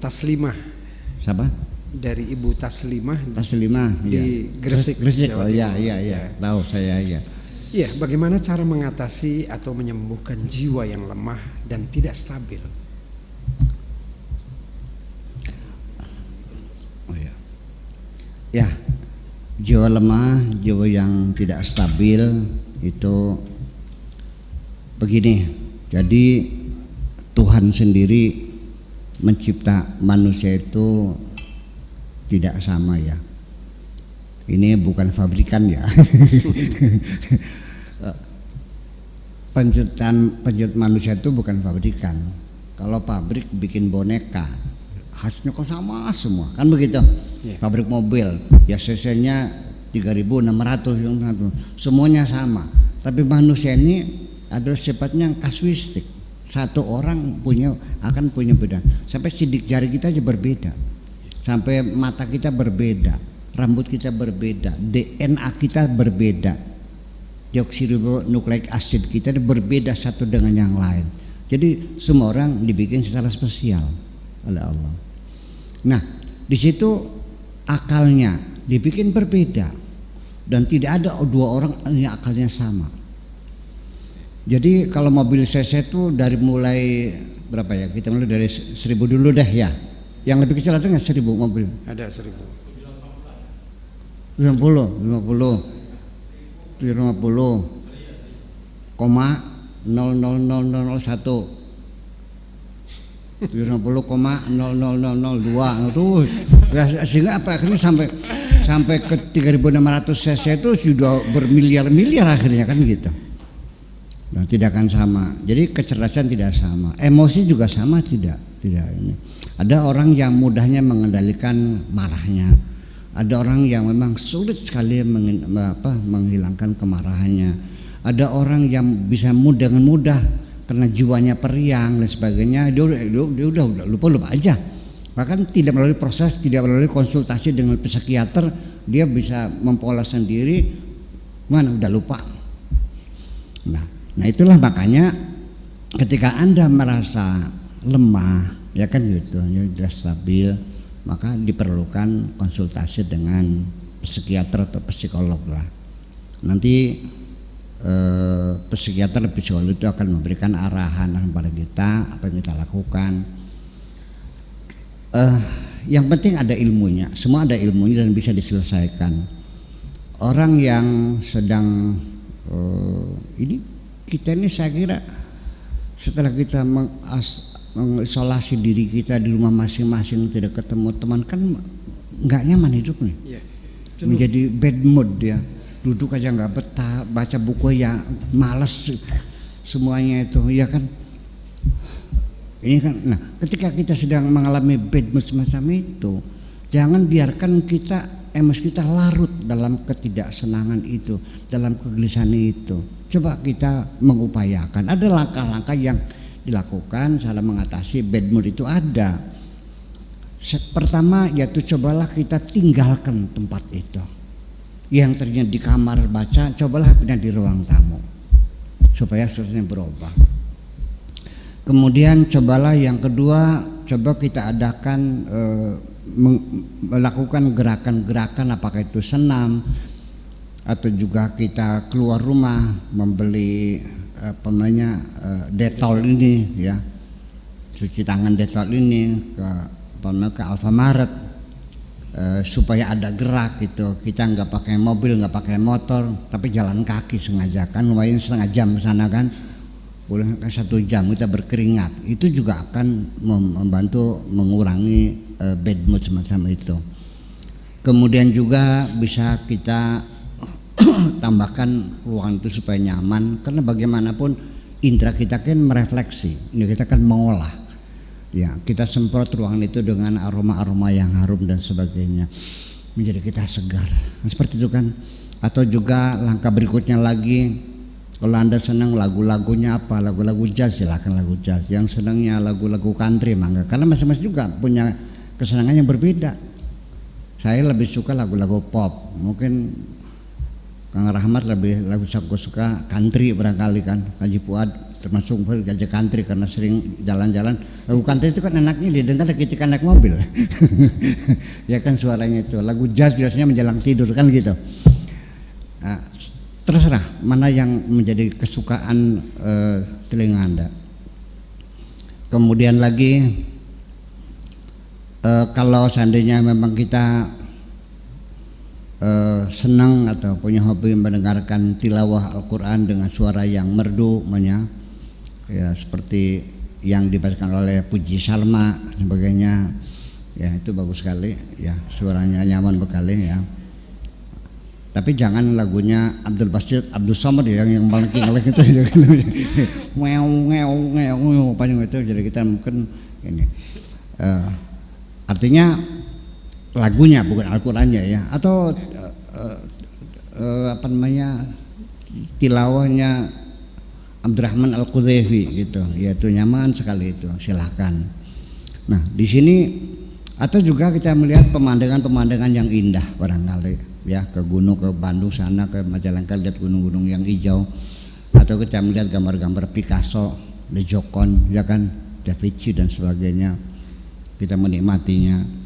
Taslimah. Siapa? Dari Ibu Taslimah. Taslimah di Gresik. Gresik. Jawa Oh iya, Timur. iya. Tahu saya ya. Iya, bagaimana cara mengatasi atau menyembuhkan jiwa yang lemah dan tidak stabil? Oh ya. Ya, jiwa lemah, jiwa yang tidak stabil itu begini. Jadi Tuhan sendiri mencipta manusia itu tidak sama ya. Ini bukan fabrikan ya. Penciptaan manusia itu bukan fabrikan. Kalau pabrik bikin boneka, hasilnya kok sama semua, kan begitu? Yeah. Pabrik mobil, ya cc-nya 3.600, semuanya sama. Tapi manusia ini adalah sifatnya kasuistik. Satu orang akan punya beda. Sampai sidik jari kita aja berbeda. Sampai mata kita berbeda, rambut kita berbeda, DNA kita berbeda. Deoksiribonukleik acid kita berbeda satu dengan yang lain. Jadi semua orang dibikin secara spesial oleh Allah. Nah, di situ akalnya dibikin berbeda dan tidak ada dua orang yang akalnya sama. Jadi kalau mobil cc itu dari mulai berapa ya? Kita mulai dari 1000 dulu deh ya. Yang lebih kecil ada nggak 1000 mobil? Ada 1000. 50,00001 70,00002 tuh ya, sehingga apa akhirnya sampai ke 3600 cc itu sudah bermiliar-miliar akhirnya kan gitu. Nah, tidak akan sama. Jadi kecerdasan tidak sama, emosi juga sama tidak ini. Ada orang yang mudahnya mengendalikan marahnya. Ada orang yang memang sulit sekali menghilangkan kemarahannya. Ada orang yang bisa dengan mudah karena jiwanya periang dan sebagainya. Dia udah lupa aja. Bahkan tidak melalui proses, tidak melalui konsultasi dengan psikiater, dia bisa mempola sendiri. Udah lupa. Nah itulah makanya ketika Anda merasa lemah, ya kan gitu, tidak stabil, maka diperlukan konsultasi dengan psikiater atau psikolog lah. Nanti psikiater atau psikolog itu akan memberikan arahan kepada kita apa yang kita lakukan. Yang penting ada ilmunya, semua ada ilmunya dan bisa diselesaikan. Orang yang sedang kita ini saya kira setelah kita mengisolasi diri kita di rumah masing-masing, tidak ketemu teman, kan nggak nyaman hidupnya. Yeah. Menjadi bad mood ya, duduk aja nggak betah, baca buku ya malas semuanya itu, ya kan. Ini kan, nah ketika kita sedang mengalami bad mood semacam itu, jangan biarkan emosi kita larut dalam ketidaksenangan itu, dalam kegelisahan itu. Coba kita mengupayakan, ada langkah-langkah yang dilakukan cara mengatasi bad mood itu ada. Pertama yaitu cobalah kita tinggalkan tempat itu. Yang ternyata di kamar baca, cobalah pindah di ruang tamu supaya suasananya berubah. Kemudian cobalah yang kedua, coba kita adakan melakukan gerakan-gerakan, apakah itu senam atau juga kita keluar rumah membeli Dettol ini ya, cuci tangan Dettol ini ke Alfamaret, supaya ada gerak gitu. Kita nggak pakai mobil, nggak pakai motor, tapi jalan kaki sengaja kan, lumayan setengah jam ke sana kan, boleh 1 jam kita berkeringat, itu juga akan membantu mengurangi bad mood semacam itu. Kemudian juga bisa kita tambahkan ruangan itu supaya nyaman, karena bagaimanapun indera kita kan merefleksi, ini kita kan mengolah ya, kita semprot ruangan itu dengan aroma-aroma yang harum dan sebagainya, menjadi kita segar, seperti itu kan. Atau juga langkah berikutnya lagi, kalau Anda senang lagu-lagunya apa, lagu-lagu jazz, silakan lagu jazz. Yang senangnya lagu-lagu country, mangga, karena masing-masing juga punya kesenangan yang berbeda. Saya lebih suka lagu-lagu pop, mungkin Kang Rahmat lebih lagu suka country barangkali kan, Haji Fuad termasuk Gajah Country karena sering jalan-jalan. Lagu country itu kan enaknya didengar ketika naik mobil. Ya kan suaranya itu. Lagu jazz biasanya menjelang tidur kan gitu. Nah, terserah mana yang menjadi kesukaan telinga Anda. Kemudian lagi kalau seandainya memang kita senang atau punya hobi mendengarkan tilawah Al-Quran dengan suara yang merdu, ya seperti yang dibacakan oleh Puji Salma sebagainya, ya itu bagus sekali, ya suaranya nyaman sekali ya. Tapi jangan lagunya Abdul Basit, Abdul Somad ya, yang melengking itu ngeu panjang itu, jadi kita mungkin ini artinya lagunya bukan Al-Qurannya ya, atau apa namanya tilawahnya Abdurrahman Al-Qudhaifi gitu, yaitu nyaman sekali itu, silahkan. Nah di sini atau juga kita melihat pemandangan-pemandangan yang indah barangkali ya, ke gunung, ke Bandung sana, ke Majalengka lihat gunung-gunung yang hijau, atau kita melihat gambar-gambar Picasso, Le Joconde ya kan, Da Vinci dan sebagainya, kita menikmatinya.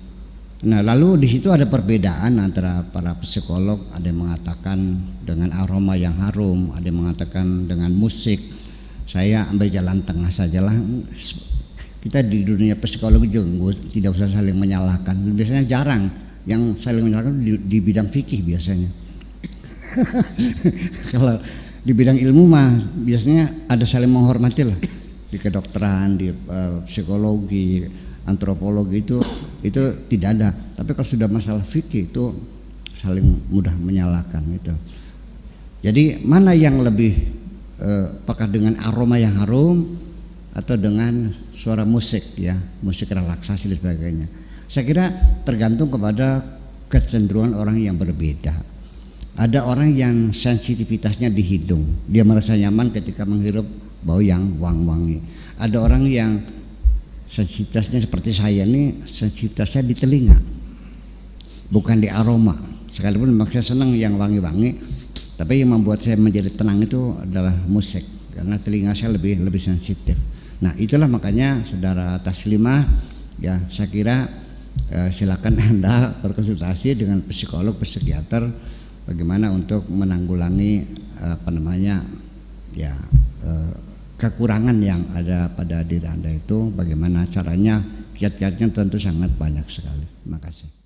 Nah lalu di situ ada perbedaan antara para psikolog, ada yang mengatakan dengan aroma yang harum, ada yang mengatakan dengan musik. Saya ambil jalan tengah sajalah. Kita di dunia psikologi juga tidak usah saling menyalahkan. Biasanya jarang yang saling menyalahkan di bidang fikih biasanya. Kalau di bidang ilmu mah biasanya ada saling menghormati lah, di kedokteran, di psikologi, antropologi itu tidak ada. Tapi kalau sudah masalah fikih itu saling mudah menyalahkan itu. Jadi mana yang lebih apakah dengan aroma yang harum atau dengan suara musik ya, musik relaksasi dan sebagainya. Saya kira tergantung kepada kecenderungan orang yang berbeda. Ada orang yang sensitivitasnya di hidung, dia merasa nyaman ketika menghirup bau yang wangi-wangi. Ada orang yang sensitivitasnya seperti saya ini, sensitivitasnya di telinga, bukan di aroma. Sekalipun memang saya senang yang wangi-wangi, tapi yang membuat saya menjadi tenang itu adalah musik, karena telinga saya lebih sensitif. Nah itulah makanya saudara Taslimah ya, saya kira silakan Anda berkonsultasi dengan psikolog, psikiater bagaimana untuk menanggulangi apa namanya ya kekurangan yang ada pada diri Anda itu, bagaimana caranya. Kiat-kiatnya tentu sangat banyak sekali. Terima kasih.